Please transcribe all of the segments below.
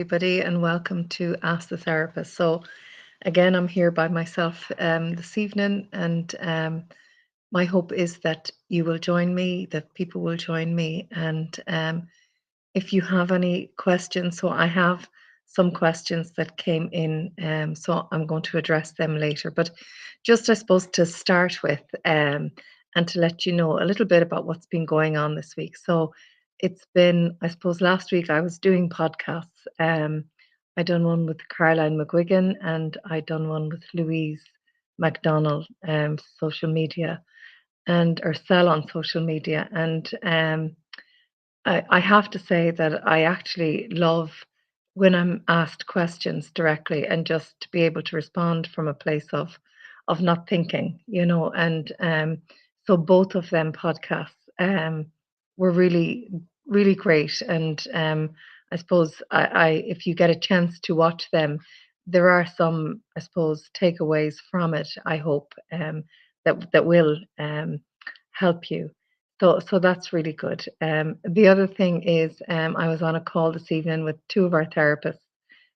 everybody, and welcome to Ask the Therapist. So, again, I'm here by myself this evening, and my hope is that you will join me, that people will join me, and if you have any questions, so I have some questions that came in, so I'm going to address them later. But just, I suppose, to start with, and to let you know a little bit about what's been going on this week. So it's been, I suppose, last week I was doing podcasts. I done one with Caroline McGuigan and I done one with Louise McDonald, social media and or sell on social media. And I have to say that I actually love when I'm asked questions directly and just to be able to respond from a place of not thinking, and so both of them podcasts were really great. And I suppose I if you get a chance to watch them, there are some, I suppose, takeaways from it, I hope, that will help you. So that's really good. The other thing is, I was on a call this evening with two of our therapists,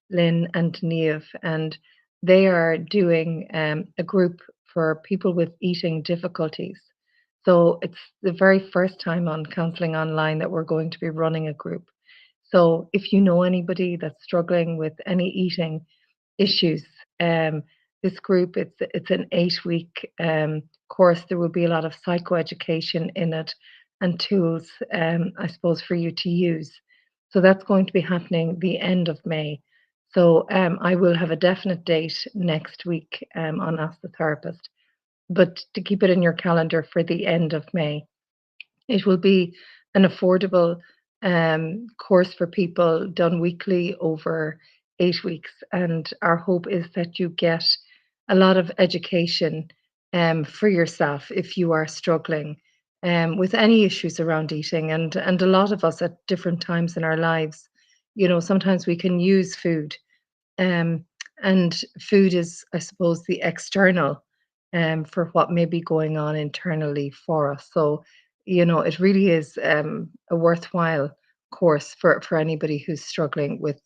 Lynn and Neve, and they are doing a group for people with eating difficulties. So it's the very first time on Counselling Online that we're going to be running a group. So if you know anybody that's struggling with any eating issues. Um, this group, it's an 8 week course. There will be a lot of psychoeducation in it and tools, I suppose, for you to use. So that's going to be happening the end of May. So I will have a definite date next week on Ask the Therapist, but to keep it in your calendar for the end of May. It will be an affordable course for people done weekly over 8 weeks. And our hope is that you get a lot of education for yourself if you are struggling with any issues around eating. And a lot of us at different times in our lives, sometimes we can use food. Um, and food is, I suppose, the external for what may be going on internally for us. So, it really is a worthwhile course for anybody who's struggling with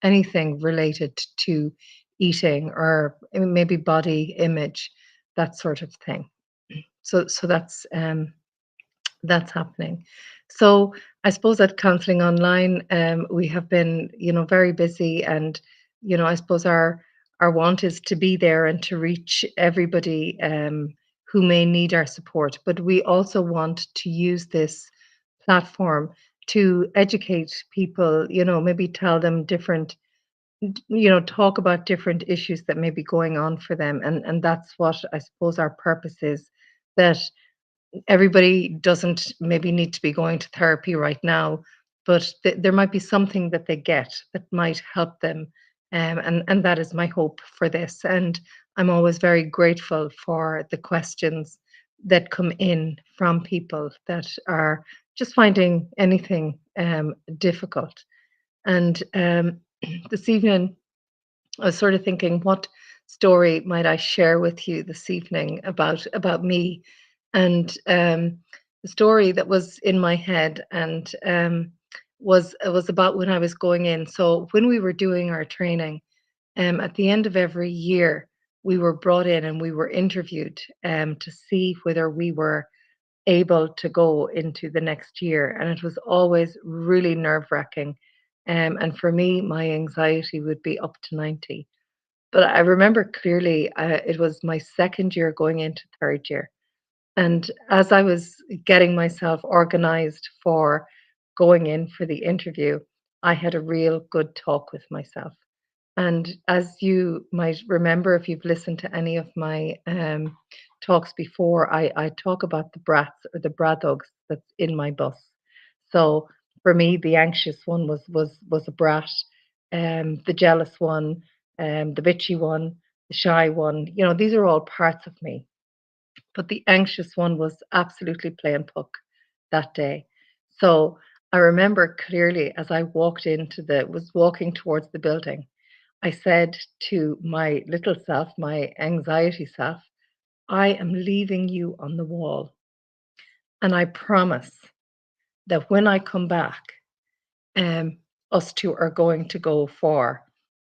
anything related to eating or maybe body image, that sort of thing. So that's happening. So I suppose at Counselling Online, we have been, very busy, and I suppose our want is to be there and to reach everybody who may need our support. But we also want to use this platform to educate people, maybe tell them different, talk about different issues that may be going on for them. And that's what I suppose our purpose is, that everybody doesn't maybe need to be going to therapy right now, but there might be something that they get that might help them. And that is my hope for this. And I'm always very grateful for the questions that come in from people that are just finding anything difficult. And this evening, I was sort of thinking, what story might I share with you this evening about me? And the story that was in my head and was about when I was going in. So when we were doing our training, at the end of every year, we were brought in and we were interviewed to see whether we were able to go into the next year. And it was always really nerve wracking. And for me, my anxiety would be up to 90. But I remember clearly, it was my second year going into third year. And as I was getting myself organized for going in for the interview, I had a real good talk with myself. And as you might remember, if you've listened to any of my talks before, I talk about the brats or the bradogs that's in my bus. So for me, the anxious one was a brat, the jealous one, the bitchy one, the shy one. These are all parts of me. But the anxious one was absolutely playing puck that day. So I remember clearly as I was walking towards the building, I said to my little self, my anxiety self, I am leaving you on the wall. And I promise that when I come back, us two are going to go for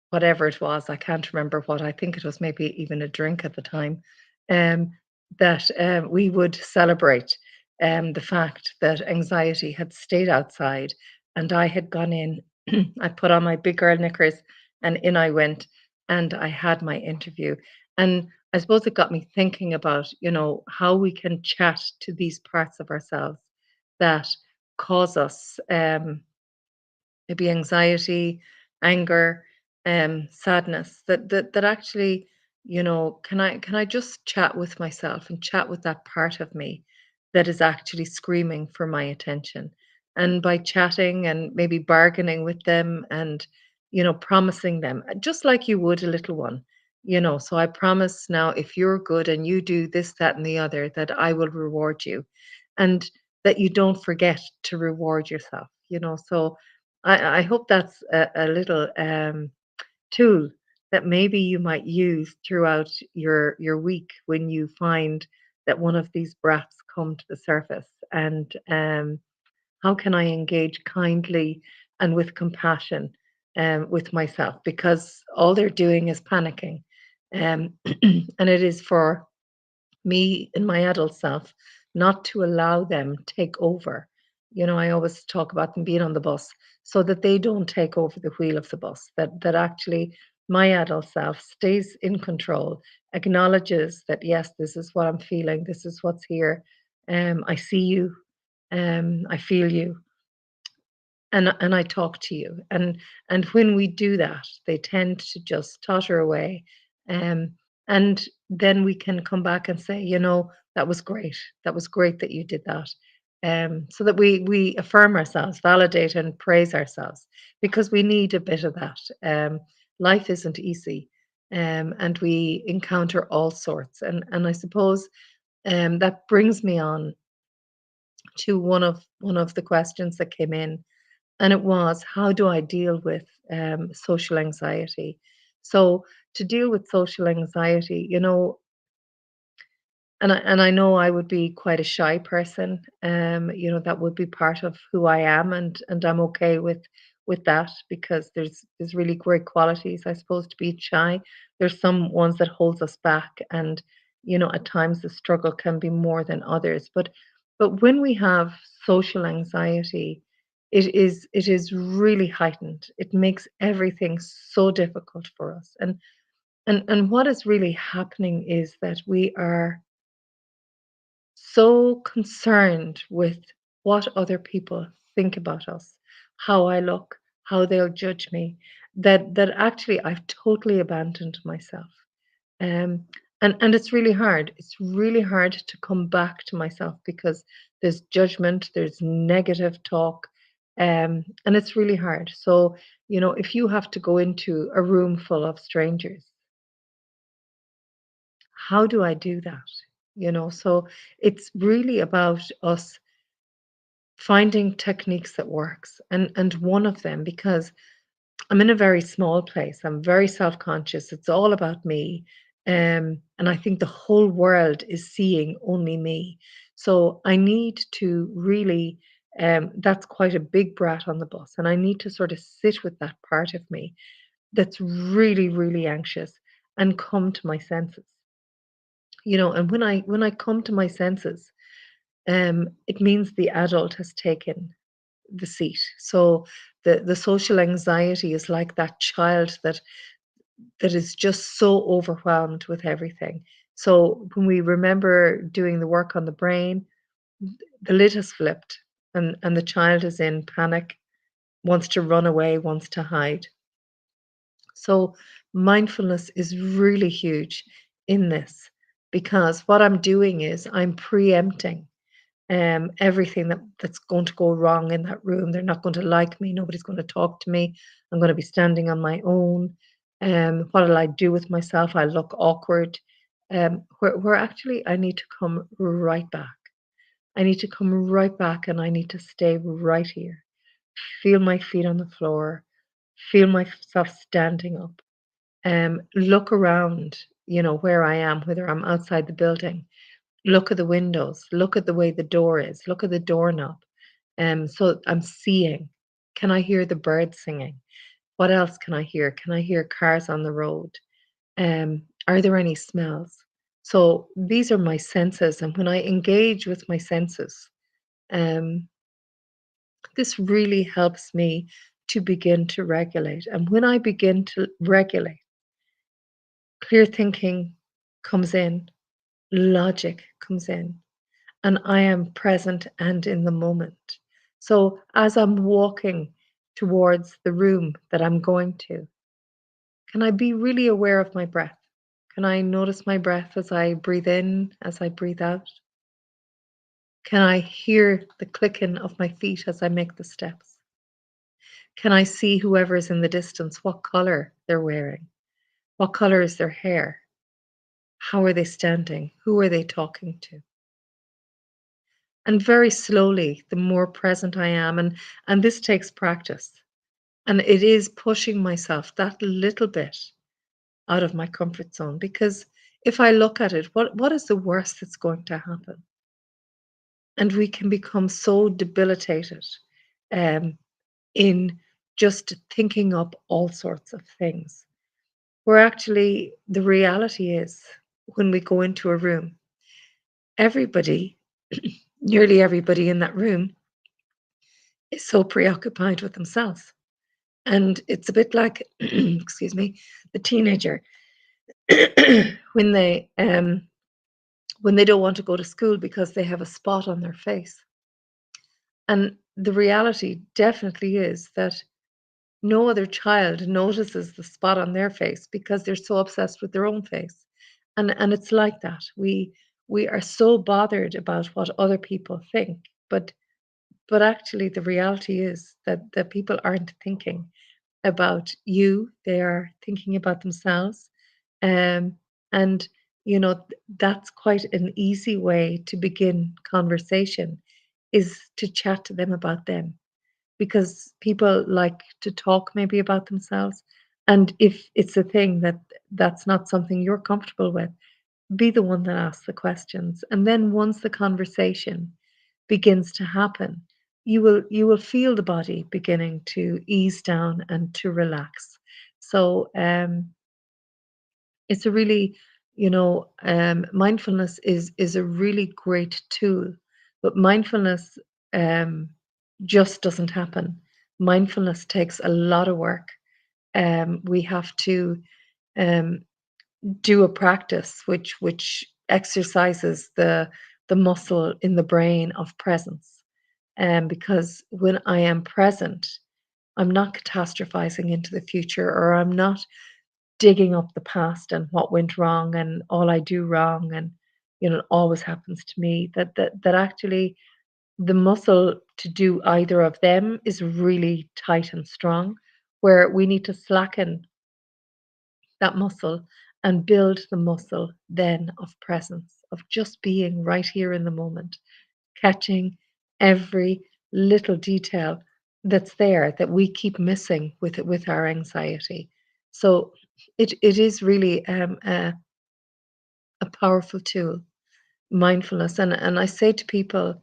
whatever it was. I can't remember what. I think it was maybe even a drink at the time. Um, that we would celebrate the fact that anxiety had stayed outside and I had gone in. I put on my big girl knickers and in I went and I had my interview. And I suppose it got me thinking about, how we can chat to these parts of ourselves that cause us maybe anxiety, anger, sadness, that actually, can I just chat with myself and chat with that part of me that is actually screaming for my attention. And by chatting and maybe bargaining with them and, promising them, just like you would a little one, so I promise now if you're good and you do this, that, and the other, that I will reward you. And that you don't forget to reward yourself. So I hope that's a little tool that maybe you might use throughout your week when you find that one of these brats come to the surface. And how can I engage kindly and with compassion with myself? Because all they're doing is panicking. And it is for me and my adult self not to allow them take over. I always talk about them being on the bus so that they don't take over the wheel of the bus, that actually my adult self stays in control, acknowledges that yes, this is what I'm feeling, this is what's here. I see you, I feel you, and I talk to you. And when we do that, they tend to just totter away. Um, and then we can come back and say, that was great. That was great that you did that. So that we affirm ourselves, validate and praise ourselves, because we need a bit of that. Life isn't easy. And we encounter all sorts. And I suppose that brings me on to one of the questions that came in, and it was, how do I deal with social anxiety? So, to deal with social anxiety, and I know I would be quite a shy person. That would be part of who I am, and I'm okay with that because there's really great qualities, I suppose, to be shy. There's some ones that holds us back, and at times the struggle can be more than others. But when we have social anxiety, it is really heightened. It makes everything so difficult for us. And what is really happening is that we are so concerned with what other people think about us, how I look, how they'll judge me, that actually I've totally abandoned myself. Um, and it's really hard. It's really hard to come back to myself because there's judgment, there's negative talk, and it's really hard. So, if you have to go into a room full of strangers, how do I do that? So it's really about us finding techniques that works, and one of them, because I'm in a very small place, I'm very self-conscious, it's all about me, and I think the whole world is seeing only me. So I need to really, that's quite a big brat on the bus, and I need to sort of sit with that part of me that's really, really anxious and come to my senses. And when I come to my senses, it means the adult has taken the seat. So the social anxiety is like that child that is just so overwhelmed with everything. So when we remember doing the work on the brain, the lid has flipped, and the child is in panic, wants to run away, wants to hide. So mindfulness is really huge in this, because what I'm doing is I'm preempting everything that's going to go wrong in that room. They're not going to like me. Nobody's going to talk to me. I'm going to be standing on my own. What'll I do with myself? I look awkward. Where actually I need to come right back. I need to come right back, and I need to stay right here. Feel my feet on the floor. Feel myself standing up. Look around, where I am, whether I'm outside the building. Look at the windows, look at the way the door is, look at the doorknob. So I'm seeing. Can I hear the birds singing? What else can I hear? Can I hear cars on the road? Are there any smells? So these are my senses, and when I engage with my senses, um, this really helps me to begin to regulate. And when I begin to regulate, clear thinking comes in, logic comes in, and I am present and in the moment. So as I'm walking towards the room that I'm going to, can I be really aware of my breath? Can I notice my breath as I breathe in, as I breathe out? Can I hear the clicking of my feet as I make the steps? Can I see whoever is in the distance, what color they're wearing? What color is their hair? How are they standing? Who are they talking to? And very slowly, the more present I am, and this takes practice. And it is pushing myself that little bit out of my comfort zone because if I look at it, what is the worst that's going to happen? And we can become so debilitated um, in just thinking up all sorts of things. Where actually the reality is when we go into a room, everybody, nearly everybody in that room, is so preoccupied with themselves. And it's a bit like, excuse me, the teenager when they don't want to go to school because they have a spot on their face. And the reality definitely is that no other child notices the spot on their face because they're so obsessed with their own face. And it's like that. We are so bothered about what other people think, but actually the reality is that people aren't thinking about you, they are thinking about themselves. Um, and that's quite an easy way to begin conversation is to chat to them about them because people like to talk maybe about themselves. And if it's a thing that's not something you're comfortable with, be the one that asks the questions. And then once the conversation begins to happen, you will feel the body beginning to ease down and to relax. So it's a really, mindfulness is a really great tool, but mindfulness um, just doesn't happen. Mindfulness takes a lot of work. We have to um, do a practice which exercises the muscle in the brain of presence. Because when I am present, I'm not catastrophizing into the future, or I'm not digging up the past and what went wrong and all I do wrong and it always happens to me. That actually the muscle to do either of them is really tight and strong, where we need to slacken that muscle and build the muscle then of presence, of just being right here in the moment, catching every little detail that's there that we keep missing with our anxiety. So it is really a powerful tool, mindfulness. And I say to people,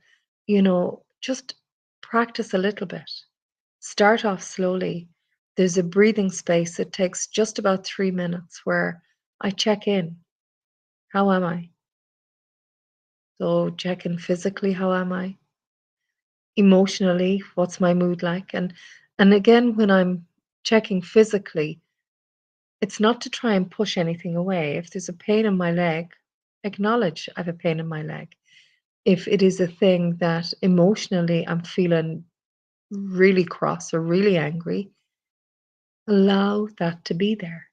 just practice a little bit. Start off slowly. There's a breathing space. It takes just about 3 minutes where I check in. How am I? So check in physically. How am I? Emotionally, what's my mood like? And again, when I'm checking physically, it's not to try and push anything away. If there's a pain in my leg, acknowledge I have a pain in my leg. If it is a thing that emotionally I'm feeling really cross or really angry, allow that to be there.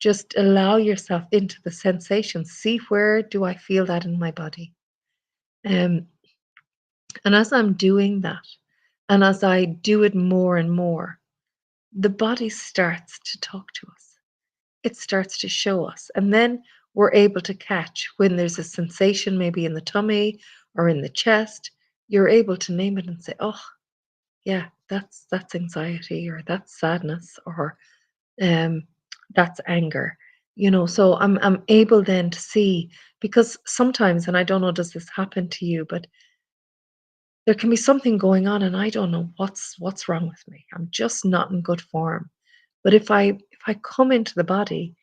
Just allow yourself into the sensation. See, where do I feel that in my body? Um, and as I'm doing that, and as I do it more and more, the body starts to talk to us. It starts to show us. And then we're able to catch when there's a sensation, maybe in the tummy or in the chest, you're able to name it and say, oh, yeah, that's anxiety, or that's sadness, or um, that's anger. So I'm able then to see, because sometimes, and I don't know, does this happen to you, but there can be something going on and I don't know what's wrong with me. I'm just not in good form. But if I come into the body,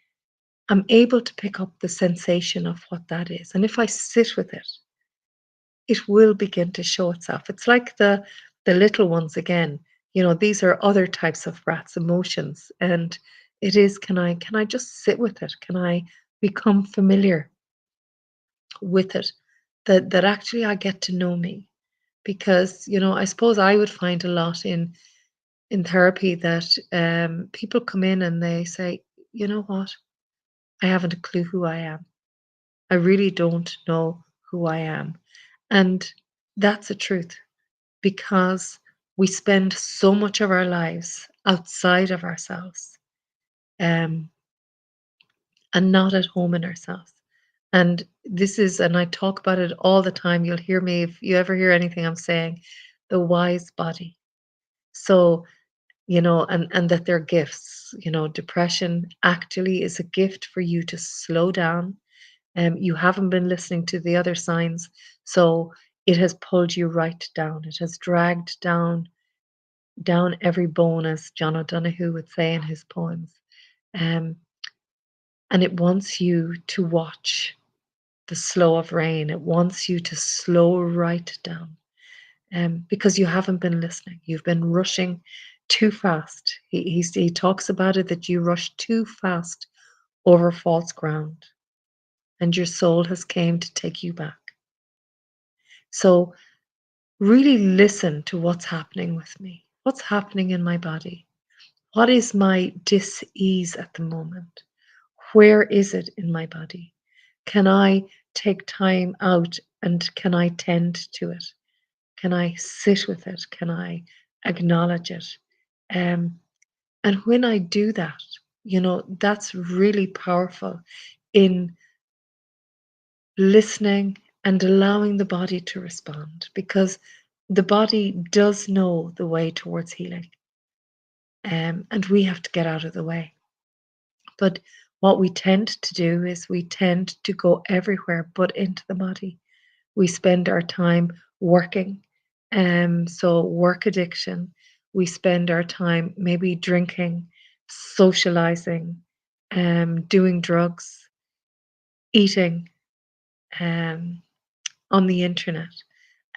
I'm able to pick up the sensation of what that is. And if I sit with it will begin to show itself. It's like the little ones again. These are other types of breaths, emotions. And it is, can I just sit with it? Can I become familiar with it? That actually I get to know me. Because, I suppose I would find a lot in therapy that people come in and they say, you know what, I haven't a clue who I am. I really don't know who I am. And that's the truth because we spend so much of our lives outside of ourselves, um, and not at home in ourselves. And and I talk about it all the time. You'll hear me if you ever hear anything I'm saying, the wise body. So, and that they're gifts. Depression actually is a gift for you to slow down. You haven't been listening to the other signs, so it has pulled you right down. It has dragged down every bone, as John O'Donoghue would say in his poems. Um, and it wants you to watch the slow of rain. It wants you to slow right down, because you haven't been listening. You've been rushing too fast. He talks about it that you rush too fast over false ground, and your soul has came to take you back. So really listen to what's happening with me. What's happening in my body? What is my dis-ease at the moment? Where is it in my body? Can I take time out and can I tend to it? Can I sit with it? Can I acknowledge it? Um, and when I do that, that's really powerful in listening and allowing the body to respond because the body does know the way towards healing. And we have to get out of the way. But what we tend to do is we tend to go everywhere but into the body. We spend our time working, so work addiction. We spend our time maybe drinking, socializing, doing drugs, eating, um, on the internet.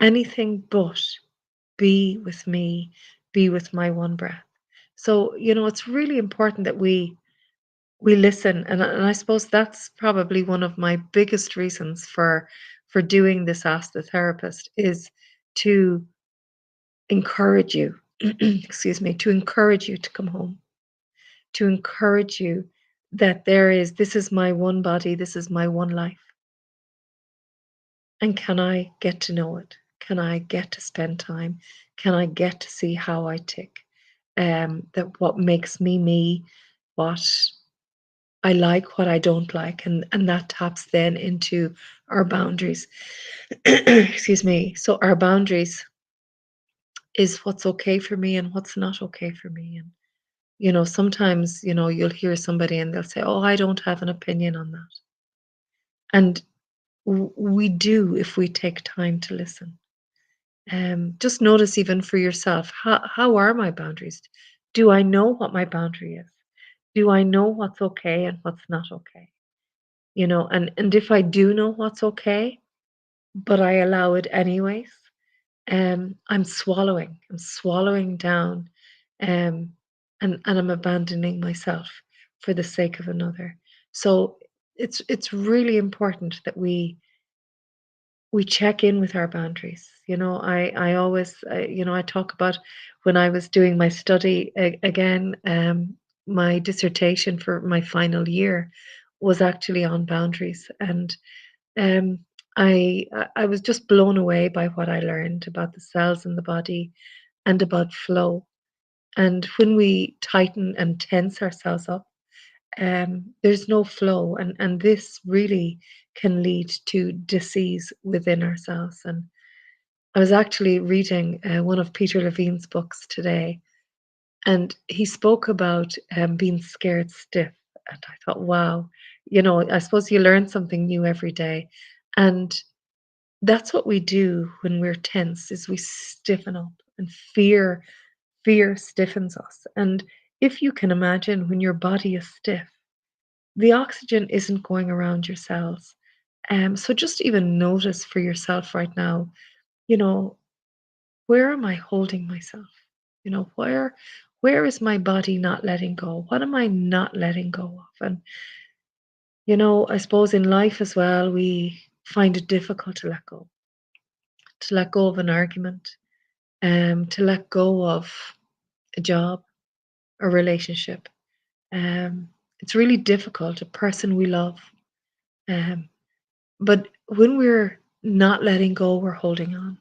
Anything but be with me, be with my one breath. So, it's really important that we listen, and I suppose that's probably one of my biggest reasons for doing this Ask the Therapist is to encourage you, excuse me, to encourage you to come home, to encourage you that this is my one body, this is my one life, and can I get to know it? Can I get to spend time? Can I get to see how I tick? That what makes me me, what I like, what I don't like, and that taps then into our boundaries. Excuse me. So our boundaries is what's okay for me and what's not okay for me. And sometimes you'll hear somebody and they'll say, "Oh, I don't have an opinion on that," and we do if we take time to listen. Just notice even for yourself, how are my boundaries? Do I know what my boundary is? Do I know what's okay and what's not okay? And if I do know what's okay, but I allow it anyways, I'm swallowing down, um and I'm abandoning myself for the sake of another. So it's really important that we check in with our boundaries. I always, I talk about when I was doing my study again, my dissertation for my final year was actually on boundaries. And um, I was just blown away by what I learned about the cells in the body and about flow. And when we tighten and tense ourselves up, there's no flow, and this really can lead to disease within ourselves. And I was actually reading one of Peter Levine's books today, and he spoke about being scared stiff. And I thought, wow, I suppose you learn something new every day. And that's what we do when we're tense is we stiffen up, and fear stiffens us. And if you can imagine, when your body is stiff, the oxygen isn't going around your cells. So just even notice for yourself right now, you know, where am I holding myself? Where is my body not letting go? What am I not letting go of? And I suppose in life as well, we find it difficult to let go of an argument, to let go of a job, a relationship. It's really difficult, a person we love. Um, but when we're not letting go, we're holding on.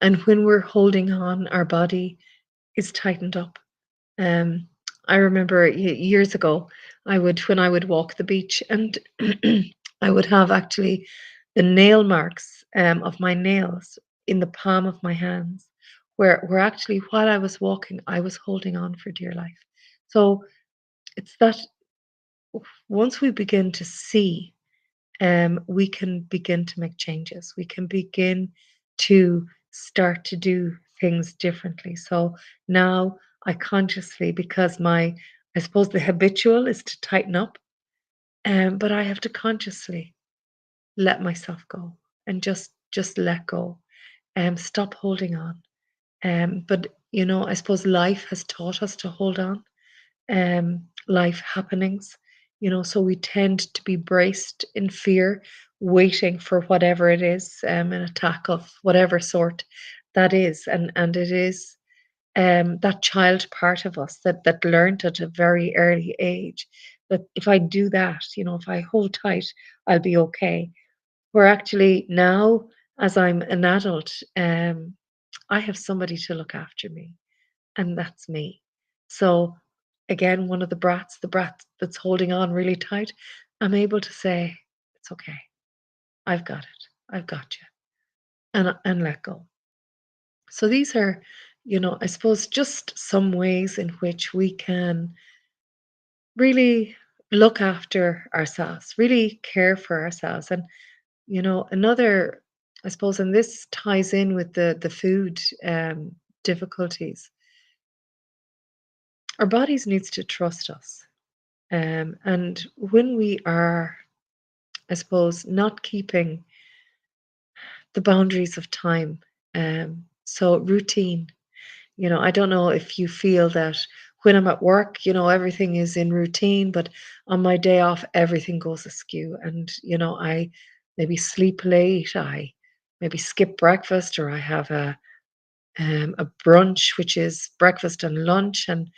And when we're holding on, our body is tightened up. Um, I remember years ago, when I would walk the beach, and I would have actually the nail marks of my nails in the palm of my hands, where actually while I was walking, I was holding on for dear life. So it's that once we begin to see, we can begin to make changes. We can begin to start to do things differently. So now I consciously, because I suppose the habitual is to tighten up, but I have to consciously let myself go and just let go and stop holding on. But I suppose life has taught us to hold on, life happenings, so we tend to be braced in fear, waiting for whatever it is, an attack of whatever sort that is. And it is that child part of us that learned at a very early age that if I do that, if I hold tight, I'll be okay. Where actually now, as I'm an adult, I have somebody to look after me, and that's me. So again, one of the brat that's holding on really tight, I'm able to say, "It's okay. I've got it. I've got you," and let go. So these are, I suppose, just some ways in which we can really look after ourselves, really care for ourselves. And another, I suppose, and this ties in with the food difficulties. Our bodies needs to trust us. And when we are, I suppose, not keeping the boundaries of time, so routine, I don't know if you feel that when I'm at work, everything is in routine, but on my day off, everything goes askew. And, I maybe sleep late, I maybe skip breakfast, or I have a brunch, which is breakfast and lunch. And,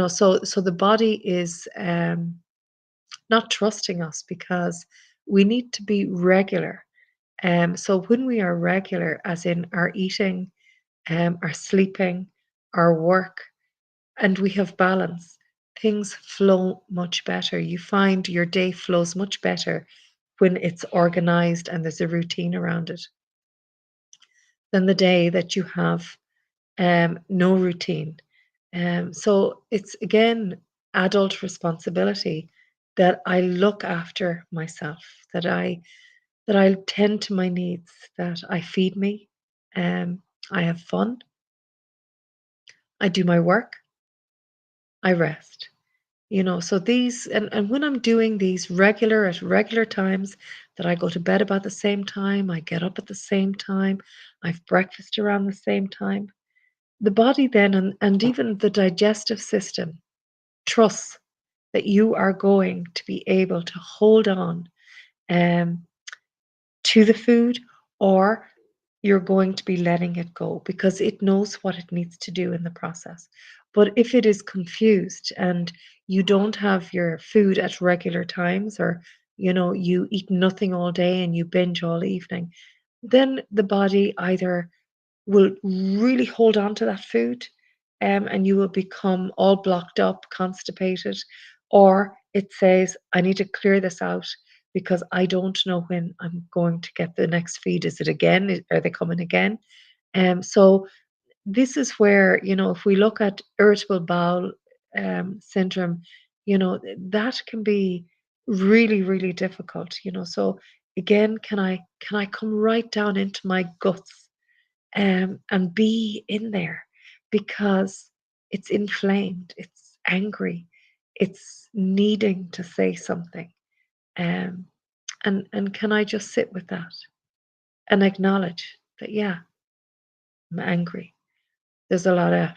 so the body is not trusting us because we need to be regular. So when we are regular, as in our eating, our sleeping, our work, and we have balance, things flow much better. You find your day flows much better when it's organized and there's a routine around it than the day that you have no routine. So it's again adult responsibility that I look after myself, that I tend to my needs, that I feed me, I have fun, I do my work, I rest. So these, and when I'm doing these at regular times, that I go to bed about the same time, I get up at the same time, I've breakfast around the same time. The body then, and even the digestive system, trusts that you are going to be able to hold on um, to the food, or you're going to be letting it go because it knows what it needs to do in the process. But if it is confused and you don't have your food at regular times, or you eat nothing all day and you binge all evening, then the body either will really hold on to that food, and you will become all blocked up, constipated, or it says, I need to clear this out because I don't know when I'm going to get the next feed. Is it again? Are they coming again? So this is where, if we look at irritable bowel syndrome, that can be really, really difficult. So again, can I come right down into my guts, and be in there, because it's inflamed, it's angry, it's needing to say something. Um, and can I just sit with that and acknowledge that, yeah, I'm angry. There's a lot of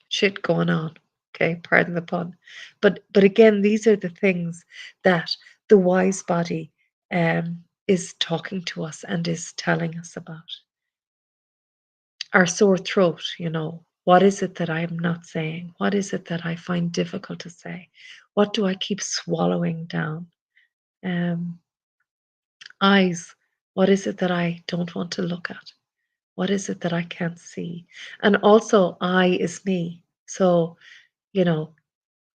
shit going on. Okay, pardon the pun. But again, these are the things that the wise body is talking to us and is telling us about. Our sore throat, what is it that I'm not saying? What is it that I find difficult to say? What do I keep swallowing down? Um, Eyes, what is it that I don't want to look at? What is it that I can't see? And also, I is me. So, you know,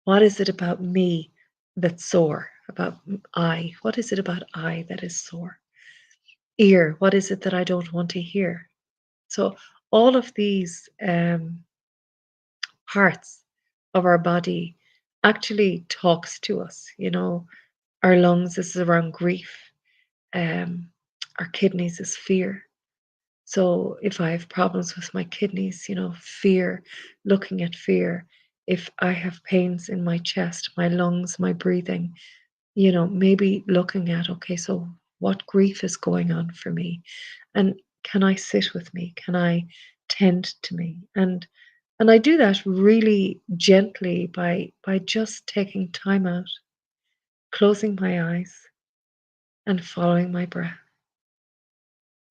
what is it about me that's sore? About I? What is it about I that is sore? Ear, what is it that I don't want to hear? So, all of these parts of our body actually talks to us. Our lungs is around grief. Um, our kidneys is fear. So if I have problems with my kidneys, fear, looking at fear. If I have pains in my chest, my lungs, my breathing, maybe looking at, okay, so what grief is going on for me? And can I sit with me? Can I tend to me? And I do that really gently by just taking time out, closing my eyes and following my breath.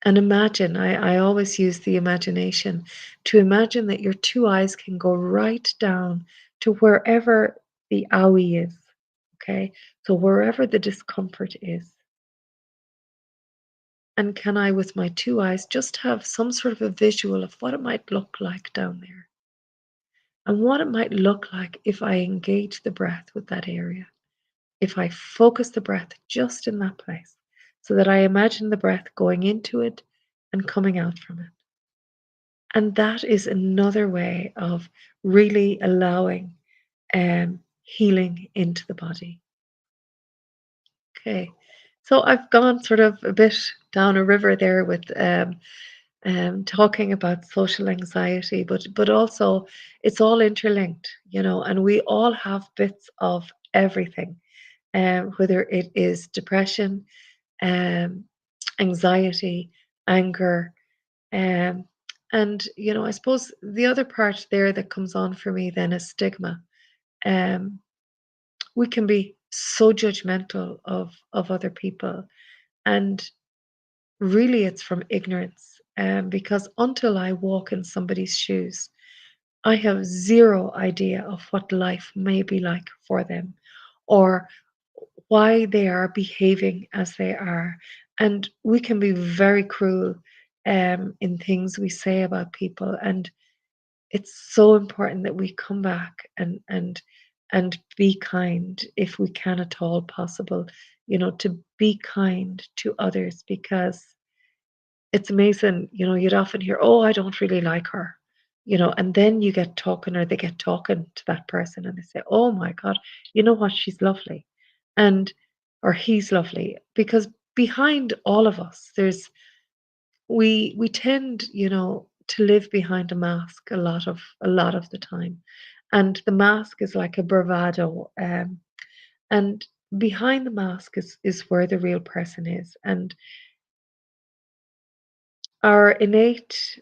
And imagine, I always use the imagination to imagine that your two eyes can go right down to wherever the owie is. Okay. So wherever the discomfort is. And can I, with my two eyes, just have some sort of a visual of what it might look like down there and what it might look like if I engage the breath with that area, if I focus the breath just in that place, so that I imagine the breath going into it and coming out from it. And that is another way of really allowing healing into the body. Okay. So I've gone sort of a bit down a river there with talking about social anxiety, but also it's all interlinked, and we all have bits of everything, whether it is depression, um, anxiety, anger, um, and I suppose the other part there that comes on for me then is stigma. Um, we can be so judgmental of other people, and really it's from ignorance. Because until I walk in somebody's shoes, I have zero idea of what life may be like for them, or why they are behaving as they are. And we can be very cruel in things we say about people. And it's so important that we come back and be kind if we can at all possible, to be kind to others, because it's amazing, you'd often hear, oh, I don't really like her, and then you get talking, or they get talking to that person and they say, oh my God, you know what, she's lovely. And or he's lovely, because behind all of us there's we tend, to live behind a mask a lot of the time. And the mask is like a bravado, and behind the mask is where the real person is. And our innate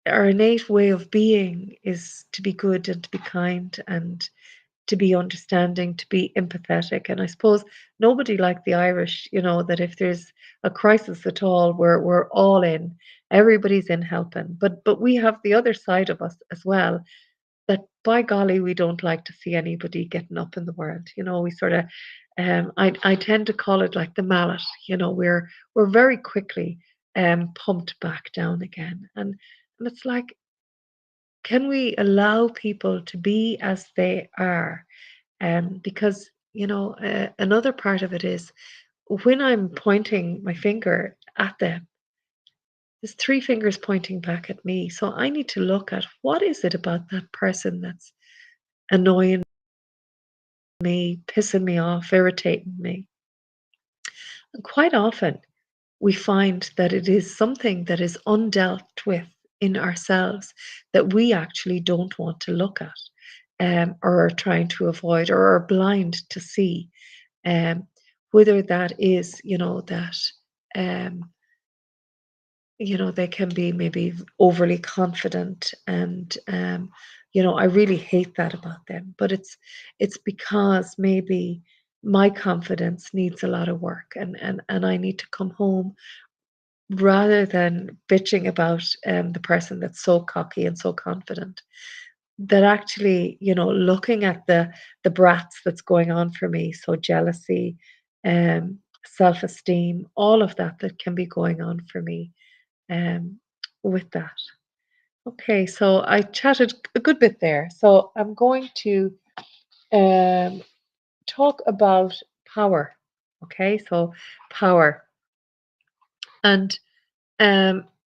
our innate way of being is to be good and to be kind and to be understanding, to be empathetic. And I suppose nobody like the Irish, that if there's a crisis at all, we're all in. Everybody's in helping. But we have the other side of us as well, that by golly, we don't like to see anybody getting up in the world. We sort of I tend to call it like the mallet, we're very quickly pumped back down again. And it's like, can we allow people to be as they are? Because another part of it is, when I'm pointing my finger at them, there's three fingers pointing back at me. So I need to look at, what is it about that person that's annoying me, pissing me off, irritating me. And quite often, we find that it is something that is undealt with in ourselves that we actually don't want to look at, or are trying to avoid, or are blind to see. Um, Whether that is, that um, they can be maybe overly confident, and I really hate that about them. But it's because maybe my confidence needs a lot of work, and I need to come home rather than bitching about the person that's so cocky and so confident, that actually, looking at the brats that's going on for me, so jealousy, self-esteem, all of that that can be going on for me, um, with that. Okay, so I chatted a good bit there. So I'm going to um, talk about power. Okay, so power. And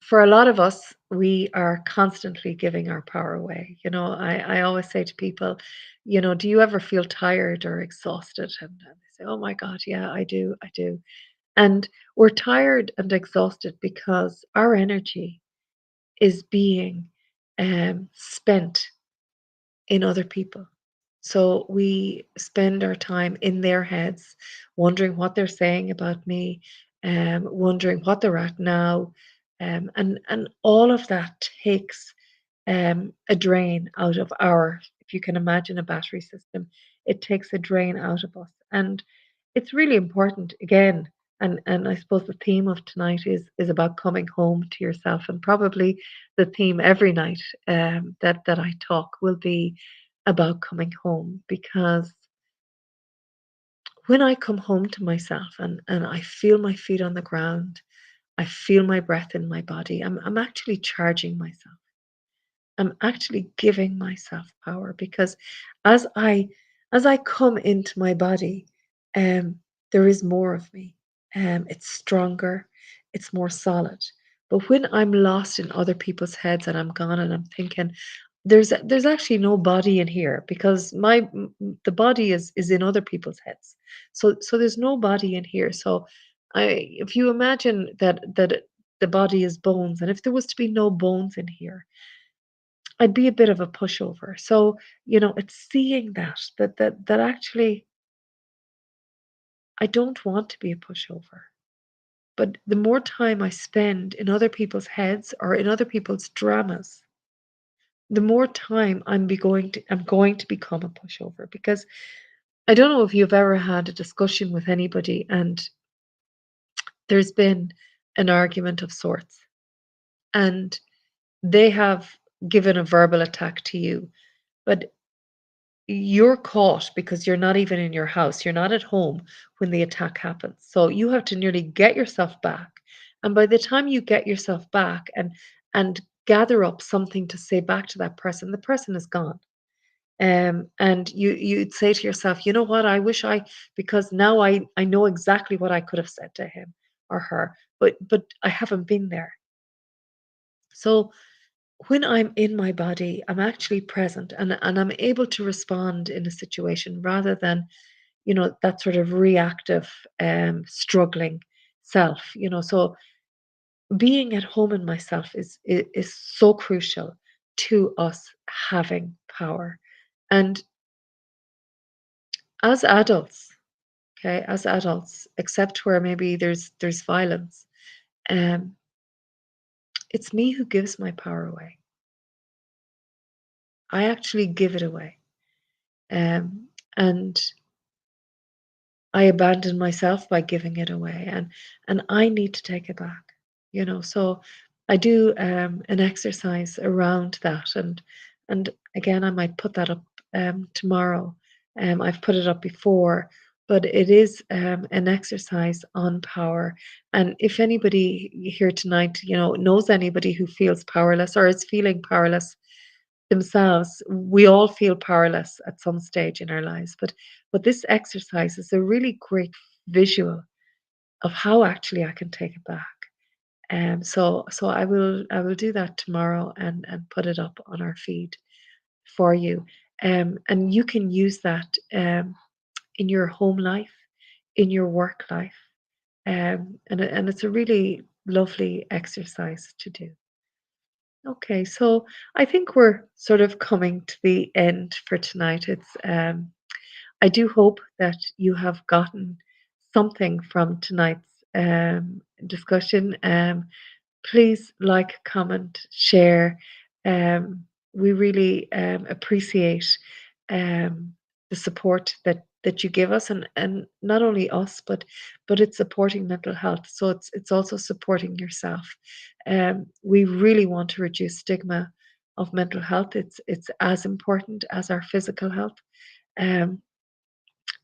for a lot of us, we are constantly giving our power away. I always say to people, do you ever feel tired or exhausted? And they say, oh my God, yeah, I do. I do. And we're tired and exhausted because our energy is being spent in other people. So we spend our time in their heads, wondering what they're saying about me, wondering what they're at now, and all of that takes a drain out of our. If you can imagine a battery system, it takes a drain out of us, and it's really important again. And I suppose the theme of tonight is about coming home to yourself, and probably the theme every night that I talk will be about coming home, because when I come home to myself, and I feel my feet on the ground, I feel my breath in my body, I'm actually charging myself. I'm actually giving myself power, because as I as I come into my body, there is more of me. It's stronger, it's more solid. But when I'm lost in other people's heads and I'm gone and I'm thinking, there's actually no body in here, because the body is in other people's heads. So there's no body in here. So if you imagine that the body is bones, and if there was to be no bones in here, I'd be a bit of a pushover. So, it's seeing that actually I don't want to be a pushover. But the more time I spend in other people's heads or in other people's dramas, the more time I'm going to become a pushover. Because I don't know if you've ever had a discussion with anybody and there's been an argument of sorts, and they have given a verbal attack to you, but you're caught because you're not even in your house. You're not at home when the attack happens. So you have to nearly get yourself back. And by the time you get yourself back and gather up something to say back to that person, the person is gone. And you'd say to yourself, you know what, I wish I, because now I know exactly what I could have said to him or her, but I haven't been there. So when I'm in my body, I'm actually present, and I'm able to respond in a situation rather than, that sort of reactive, struggling self. So being at home in myself is so crucial to us having power. And as adults, okay, as adults, except where maybe there's violence, um, it's me who gives my power away. I actually give it away. And I abandon myself by giving it away, and I need to take it back. So I do an exercise around that, and again I might put that up tomorrow. I've put it up before, but it is an exercise on power. And if anybody here tonight, knows anybody who feels powerless or is feeling powerless themselves, we all feel powerless at some stage in our lives. But this exercise is a really great visual of how actually I can take it back. So I will do that tomorrow and put it up on our feed for you. And you can use that in your home life, in your work life. and it's a really lovely exercise to do. Okay, so I think we're sort of coming to the end for tonight. I do hope that you have gotten something from tonight's discussion. Please like, comment, share. Um, we really appreciate um, the support that you give us, and not only us, but it's supporting mental health. So it's also supporting yourself. We really want to reduce stigma of mental health. It's as important as our physical health. Um,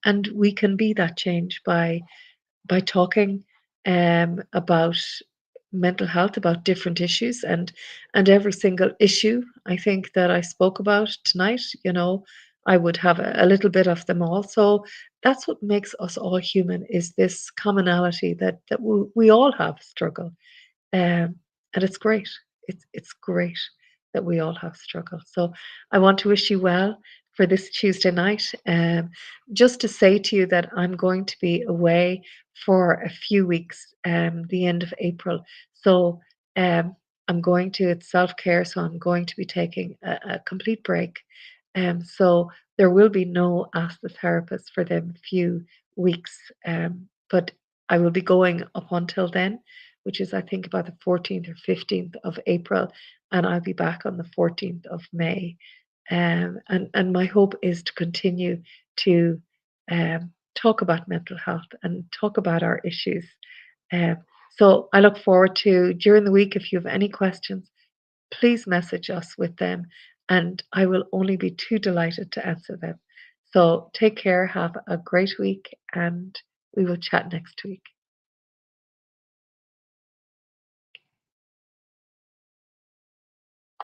and we can be that change by talking about mental health, about different issues, and every single issue I think that I spoke about tonight. I would have a little bit of them all. So that's what makes us all human, is this commonality that we all have struggle. And it's great. It's great that we all have struggle. So I want to wish you well for this Tuesday night. Just to say to you that I'm going to be away for a few weeks, the end of April. So I'm going to, it's self care, so I'm going to be taking a complete break. So there will be no Ask the Therapist for them few weeks. But I will be going up until then, which is I think about the 14th or 15th of April, and I'll be back on the 14th of May. And my hope is to continue to talk about mental health and talk about our issues. Um, so I look forward to, during the week, if you have any questions, please message us with them, and I will only be too delighted to answer them. So take care, have a great week, and we will chat next week.